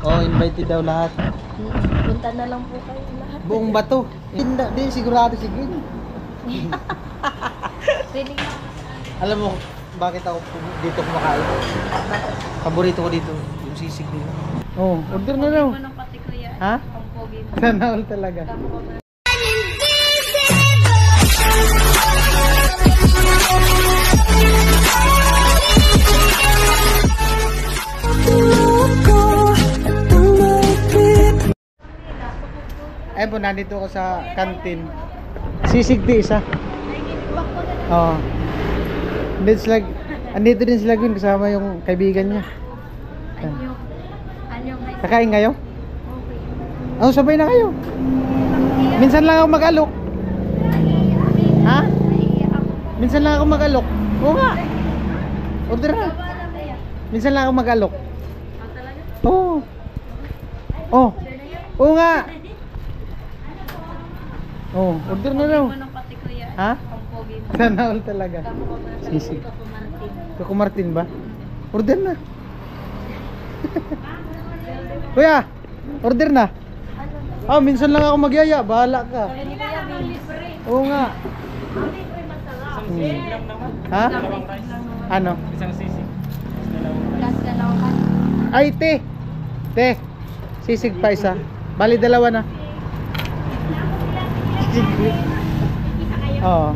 Oh, invited daw lahat. Punta na lang po kayo lahat. Buong bato. Hindi, sigurado sige. Rinig na. Alam mo bakit ako dito kumakain? Paborito ko dito, yung sisig dito. Oh, order na daw. Ano pati kuya? Ha? Ang pogi mo. Sana all talaga. Eh po, nandito ako sa kantin. Sisig di isa. Oo. Andito din sila Gwen kasama yung kaibigan niya. Anyong Kakain kayo? okay. Oh, sabay na kayo. Minsan lang ako mag-alok. Ha? Minsan lang ako mag-alok. Oo nga. Order na. Minsan lang ako mag-alok. Oo. Oh. Oo nga. Oh, order na daw. Ha? Sana all talaga. Sisig. Coco Martin ba? Order na. Kuya, order na. Oh, minsan lang ako magyaya. Bahala ka. Oo nga. Ha? Ano? Isang sisig. Ay, te. Te. Sisig pa isa. Bali dalawa na. Oo.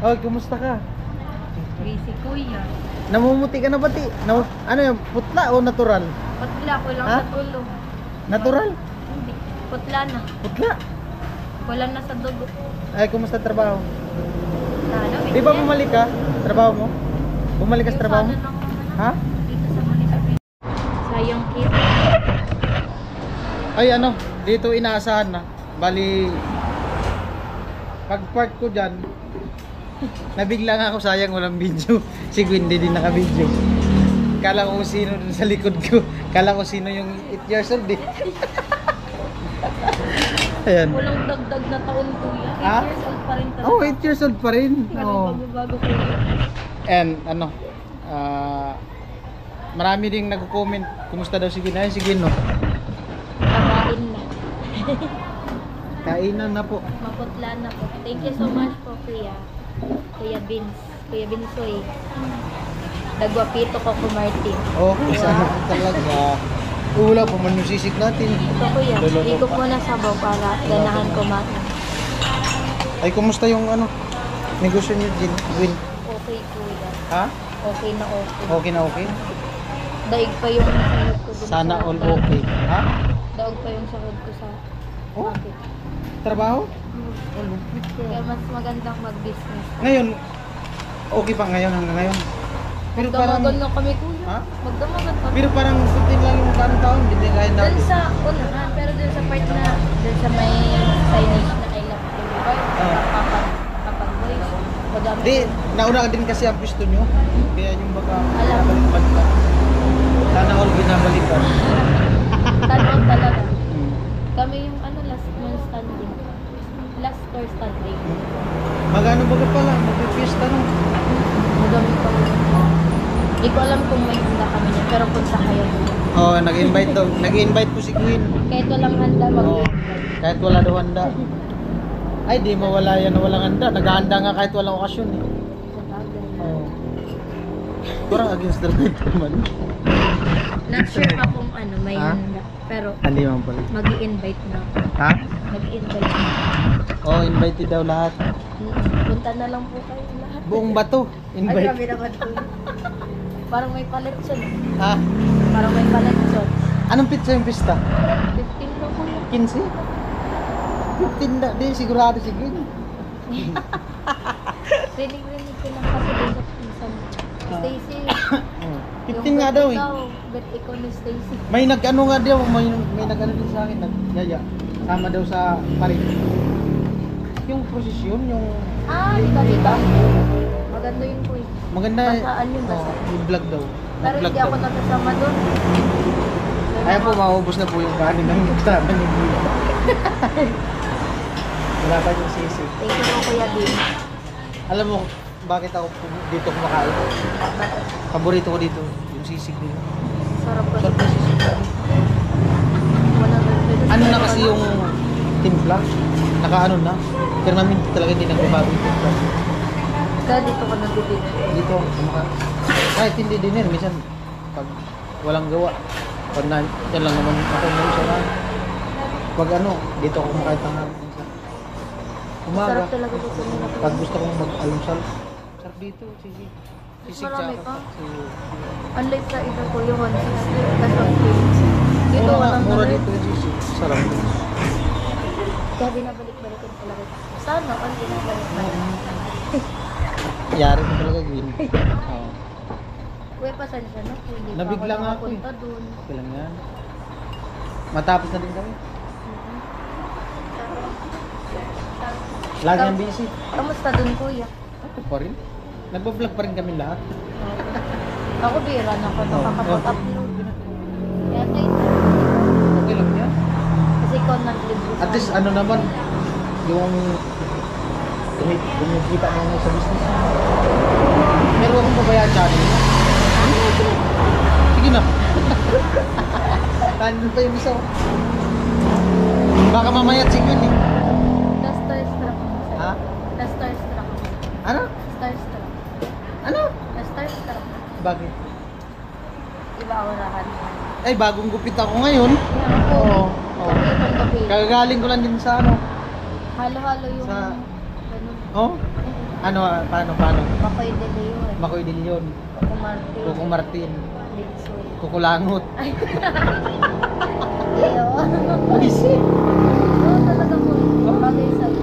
Oh, kumusta ka? Busy kuya. Namumuti ka na ba, ti? Ano yung putla o natural? Putla ko lang Ha? sa tulo. Natural? Hindi. Putla na. Putla? Wala na sa dugo. Ay, kumusta trabaho? Ano? Di ba bumalik ka? Trabaho mo? Bumalik ka sa trabaho mo? Ha? Dito sa munisipyo. Sayang kita. Ay, ano? Dito inaasahan na. Bali, pag park ko dyan, nabigla nga ako, sayang walang video. Si Wendy din naka-video. Kala ko sino dun sa likod ko. Kala ko sino yung 8 years old eh. Ayan. Walang dagdag na taon kuya. 8 Ha? years old pa rin talaga. Oh, 8 years old pa rin. Walang Oh. bago-bago kuya. And ano, marami ding nagko-comment. Kumusta daw si Gwen? Ayun si Gwen, no? Kamain na. Kainan na po. Maputla na po. Thank you so much po kuya. Kuya Vince. Kuya Vinsoy. Nagwapito ko ko Martin. Oh, sana talaga. Wala pa man yung sisig natin. Ito kuya. Ikot mo na sabaw para ganahan ko mati. Ay, kumusta yung ano, negosyo niyo, Gwen? Okay kuya. Ha? Okay na okay. Okay na okay? Daig pa yung sahod ko dun Sana sa all okay. Ha? Daog pa yung sahod ko sa Oh, market. trabaho? Kaya mas magandang mag-business. Ngayon, okay pa ngayon hanggang ngayon. Pero parang, Magdamagan na kami kuya. ha? Magdamagan kami. Pero parang sutin lang yung karang taon, hindi kaya Doon natin. sa unahan, pero doon sa part na, doon sa may signage na I love to Dubai, kapag boys, magamit. Di, nauna din kasi ang pisto nyo. Kaya yung baka Alam. binabalik-balikan. Sana all binabalikan. Tanaw talaga. Hmm. Kami yung last man standing. Last store standing. Magano baga pala, mag-fiesta no? Magamit pa rin. Hindi ko alam kung may handa kami niya, pero punta kayo. Oh, nag-invite daw. Nag-invite po si Queen. Kahit walang handa, Oh, kahit wala daw handa. Ay, di mawala yan na walang handa. Naghahanda nga kahit walang okasyon eh. Oh. Parang against the light naman. Not sure pa kung may Ha? handa. Pero Hindi man pala. mag-i-invite na ako. Ha? Mag-i-invite na. Oh, invited daw lahat. Punta na lang po kayo lahat. Buong bato. Ay, Invite. grabe naman po. Parang may paletsyon. Ha? Parang may paletsyon. Anong pizza yung pista? 15 po po. 15? 15 na. Di, sigurado si Gwen. Rinig ko lang kasi doon sa pinsan. Stacy. Oh. 15 nga daw eh. Bet ikaw ni Stacy. May nag-ano nga daw, may nag-ano din sa akin, nag-yaya. Sama daw sa parit. Yung prosesyon, yung Dito. Maganda yun po eh. maganda. Basaan yun, basa. Yung vlog daw. Pero Nag-vlog hindi ako daw. nakasama doon. Kaya po, maubos na po yung kanin ng kasama ni Buya. Wala pa yung sisig. Thank you po Kuya Bin. Alam mo, bakit ako dito kumakain? Paborito ko dito, yung sisig dito. Sarap po. Sarap na sisig. ano na kasi yung timpla. Naka-ano na. Permanent talaga hindi nagbabago yung timpla. Kaya dito ka nag-dinner. Dito, kahit hindi dinner, minsan pag walang gawa, pag yan lang naman ako ngayon sa lang. Pag ano, dito ako kumakain tanghali minsan. Umaga, Sarap talaga dito nila. pag gusto kong mag-almusal, sarap dito, sisig. Sisig Marami tsaka pa. si- Unlike sa iba ko, yung 160 plus 150. Dito Mura, walang mura ganun. dito yung sisig. Sarap dito. Kaya binabalik-balikan talaga. Sana all binabalik-balik. Yari ko talaga gawin. Oo. Kuya, pasensya na po. Hindi Nabigla pa ako nga ako eh. nakapunta dun. Okay lang yan. Matapos na din kami. Lagi ang busy. Kamusta dun, kuya? Ako pa rin. Nagbablog pa rin kami lahat. Ako bira na ako nakakapag-upload. Kaya Okay lang yan. kasi ikaw nag-libre At least ano naman, yung kumikita mo sa business. Meron akong babayaan channel. Sige na. Tanin pa yung isa. Baka mamaya chicken eh. Na-starstruck ako. Ha? Na-starstruck ako. Ano? Starstruck. Ano? Na-starstruck. Bakit? Iba aurahan. Ay, bagong gupit ako ngayon. Kaya ako, Oo. gabi. Kagagaling ko lang din sa ano. Halo-halo yung Sa- ganun. Oh? Ano, paano? Makoy de Leon. Makoy de Leon, Coco Martin. Coco Martin, Litsoy. Kukulangot. Ay. Iyo. Busy. Oo, talaga po. Bagay sa'yo.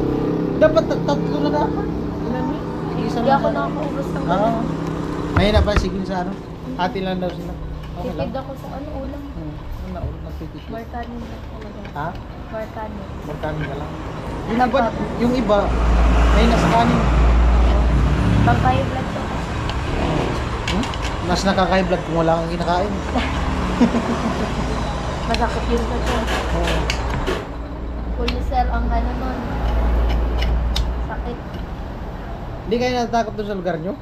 Dapat tatlo na dapat. Ilan mo? Isa Hindi lang ako sana. nakakaubos ng Ah. ganun. Mahina pa sigil sa ano? Hati lang daw sila. Okay lang. Tipid ako sa ano ulam. Ano na ulit nagtitipid? Martanin lang talaga. Ha? Martanin. Magkano na lang? Yung iba, mahina sa kanin. Pampay vlog to. Hmm? Mas nakaka-vlog kung wala kang kinakain. Masakit yun sa tiyan. Oo. Pulisel ang ano nun. Sakit. Hindi kayo natatakot doon sa lugar nyo?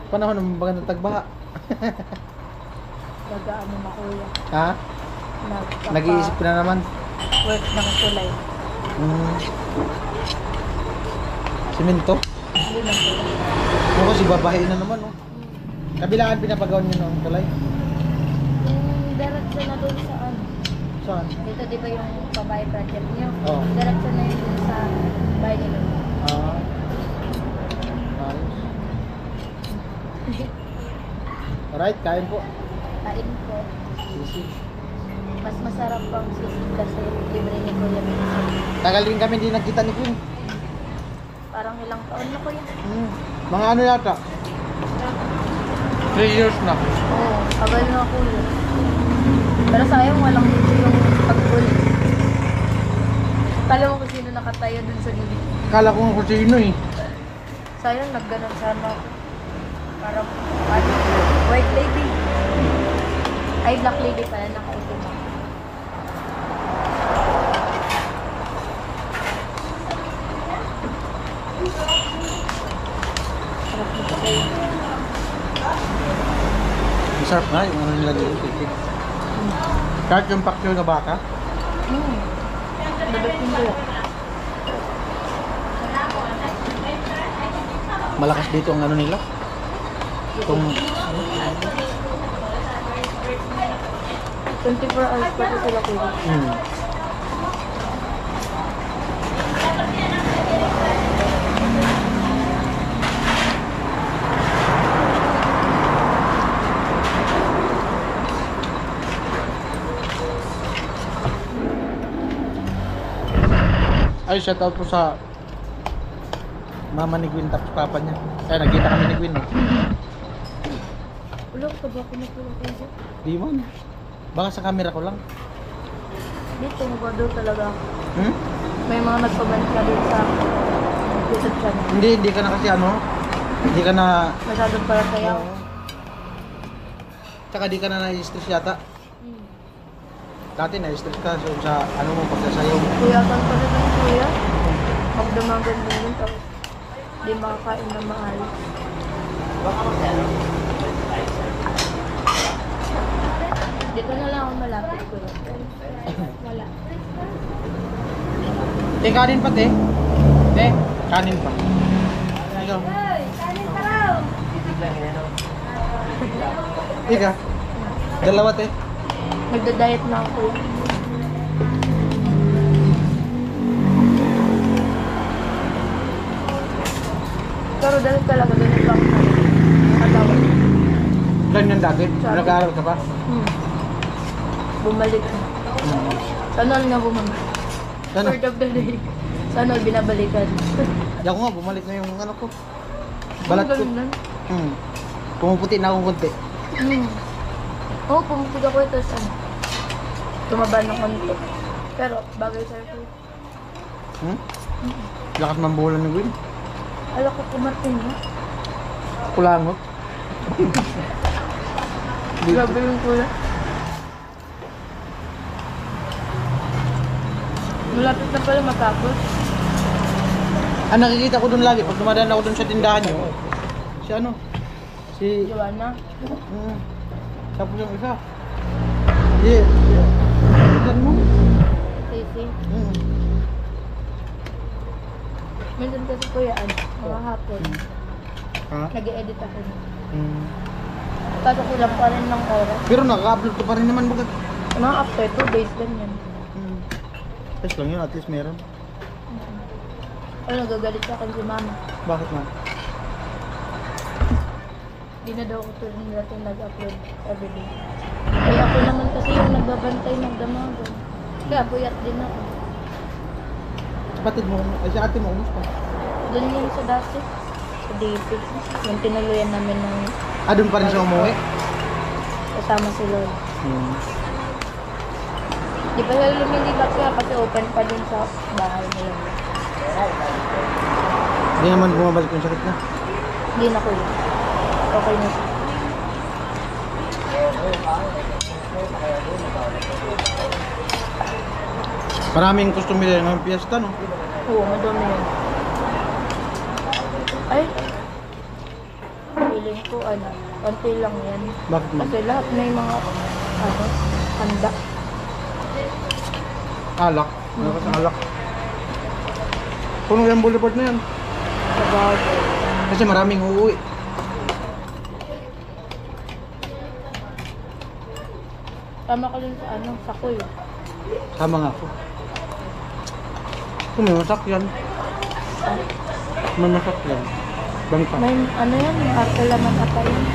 Panahon ng magandang tagbaha. Gagaan mo kuya. Ha? Nag-iisip ka na naman. Work ng tulay. Simento? Hindi ng tulay. Oo, kasi babahin na naman, oh. Kabilaan pinapagawan nyo ng tulay? Yung diretso na doon sa ano. Saan? Dito di ba yung babae project niyo? Oo. Diretso na yun dun sa bahay nila. Ah. Ayos. Alright, kain po. Kain po. Sisi. Mas masarap pang sisig kasi libre ni Kuya Vincent. Tagal din kami hindi nagkita ni Queen. Parang ilang taon na Kuya. Mga ano yata? 3 years na. Oo, tagal na Kuya. Pero sayang walang dito yung pag-uli. Kala mo kung sino nakatayo dun sa gilid. Kala ko nga kung sino eh. Sayang nagganon sana. Parang ano, white lady. Ay, black lady pala nakaitim ako. Sarap nito kayo. Masarap nga yung ano nila dito. Sisig. Kahit yung paksyo na baka. Dabating ko. Malakas dito ang ano nila. Itong 24 hours pa po sila kuya. Ay, shout out po sa mama ni Gwen tapos papa niya. Ay, nagkita kami ni Gwen eh. Ulo, taba ko na po kuya. Di man. Baka sa camera ko lang. Dito, magwado talaga ako. Hmm? May mga nag-comment ka dito sa YouTube channel. Hindi ka na kasi ano. Hindi ka na... Masyadong para sayaw. Tsaka di ka na na-stress yata. Dati na-stress ka so, sa ano mo pagsasayaw. Kuya, kan pala ng kuya. Magdamagan din yun. Tapos, di makakain na maayos. Dito na lang ako malapit ko. Wala. Kanin pa, te. Kanin pa. Ikaw. Kanin pa raw! Ika. Dalawa, te. Nagda-diet na ako. Pero dahil talaga doon yung lang nakatawa. Ganyan dati? Sabi. Nag-aaral ka pa? Bumalik na. Sanol nga bumalik. Ano? Word of the day. Sanol binabalikan. Ako nga, bumalik na yung ano ko. Balat ko. Ganun lang. Pumuputi na akong konti. Oo, pumutig ako ito sa tumaba ng konti. Pero bagay sa'yo ko. Lakas ng bola ni Gwen. Ala ko kumating na. Kulangot. Grabe yung kuya. Malapit na pala matapos. Nakikita ko doon lagi. Pag dumadaan ako doon sa tindahan niyo. Si ano? Si... Joanna. Tapos yung isa. Yeah. Saan mo? Sisi. Minsan kasi kuya, mga hapon. Ha? Nag-e-edit ako. Kaso kulang pa rin ng oras. Pero nakaka-upload ko pa rin naman bagat. Mga after 2 days lang yan. Test lang yun, at least meron. Ano, nagagalit sa akin si mama. Bakit na? Di na daw ako tuloy nila itong nag-upload everyday. Kaya ako naman kasi yung nagbabantay ng damagan. Kaya puyat din ako. Kapatid mo, ay si ate mo, kumusta? Doon yung sa dati. Sa DP. Yung tinuluyan namin ng Doon pa rin siya umuwi? kasama si Lord. Di pa sila lumilipat kaya kasi open pa din sa bahay nila. Hindi naman bumabalik yung sakit na. Hindi na kuya. Okay na siya. Maraming customer ng piyesta, no? Oo, madami yun. Ay, feeling ko konti lang yan. Bakit mo? Kasi lahat may mga, handa. Alak. Ano ka sa alak? Puno yung boulevard na yan. Sa bagay. Kasi maraming uuwi. Tama ka din sa sa kuy. Tama nga ako. Kung may masakyan. May masakyan. Bangka. May yan, may arte laman ata yun.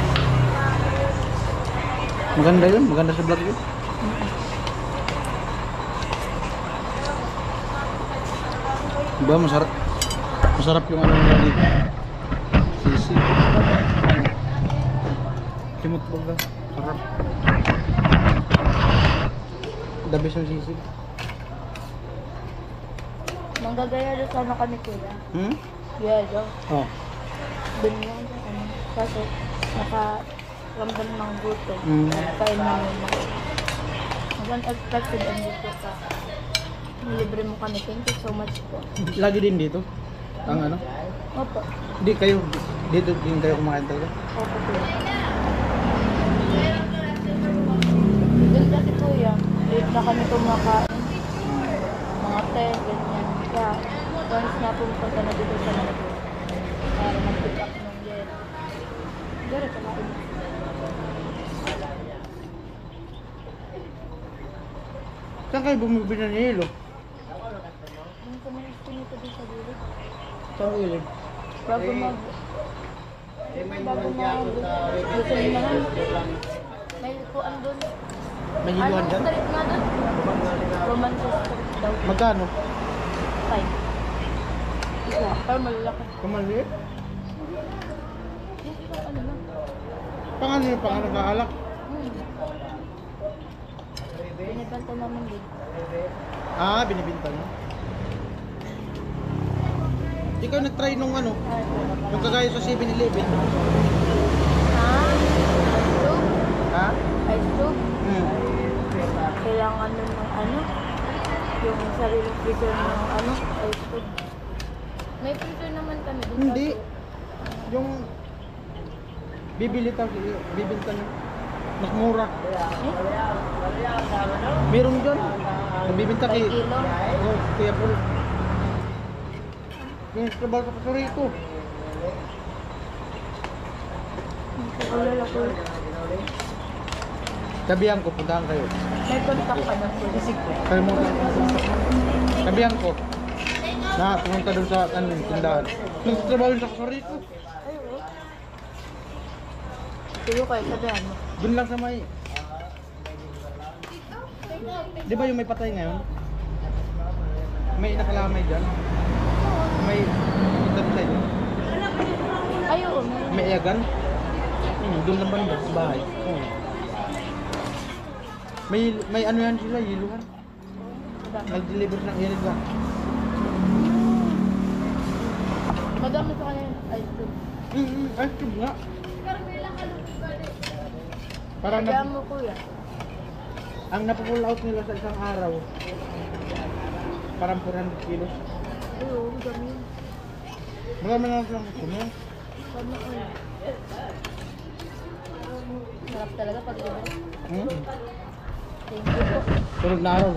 Maganda yun. Maganda sa vlog yun. Diba masarap? Masarap yung ano nila dito. Sisi. Kimot baga. Sarap. The best yung sisi. Manggagaya doon sana kami kuya. Yelo. Oh. Doon yan. Kaso, nakaramdam ng gutom. Kain namin na. Unexpected ang dito ka. Libre mo kami. Thank you so much po. Lagi din dito? Ang ano? Opo. Hindi kayo. Dito din kayo kumakain talaga? Opo po. Doon kasi kuya, late na kami kumakain. Mga 10, ganyan. Kaya, once na pumunta na dito sa Manila. Para mag-pick up ng yelo. Gano'n, kumain. Saan kayo bumibili ng yelo? Yung kumain nito din sa dulo. Saan ko yun? Bago mag... Gusto nyo naman. May kuan doon. May hiluan dyan? Street nga doon. Romances Street daw. Magkano? 5. Isa. Pero malalaki. Kumaliit? Yung isang ano lang. Pangano yung pangano kaalak? Binibenta naman din. Binibinta mo? Ikaw nag-try nung ano? Yung kagaya sa 7-Eleven? Ice tube? Ha? Ice tube? Kailangan nun ng yung sariling freezer ng ice tube. May freezer naman kami dun. Hindi. kaso, Yung bibili bibinta nyo. Mas mura. Eh? Meron dyan. Nabibinta kay... 5 kilo? Oh, kaya po. Yung trabaho sa pasorito. Wala ko. Sabihan ko, puntahan kayo. May contact ka na po. Isig ko. Kalimutan ko. Sabihan ko. Na, pumunta doon sa tindahan. Nagtatrabaho yun sa pasorito. Ay, oo. Tuyo kayo, sabihan mo. Doon lang sa may... Di ba yung may patay ngayon? May nakalamay dyan? May... Doon sa inyo? Ay, oo. meron. May iagan? Doon lang banda sa bahay. Oo. May ano yan sila, yiluhan. Madami. Nag-deliver ng irid ba? Madami sa kanya yung ice cream. Ay, tube nga. Parang Sabihan mo, kuya. ang napupull out nila sa isang araw, parang 400 kilos. Ay, oo. Madami yun. Marami na lang silang kumo. Paano kuya? Sarap talaga pag libre. Thank you po. Tulog na araw.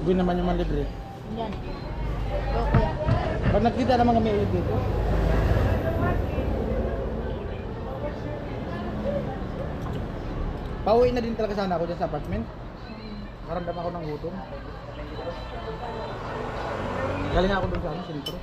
Hindi naman yung libre. Yan. Go, kuya. Pag nakita naman kami ulit dito. Pauwi na din talaga sana ako dyan sa apartment. Maramdam ako ng gutom. Galing ako dun sa sentro.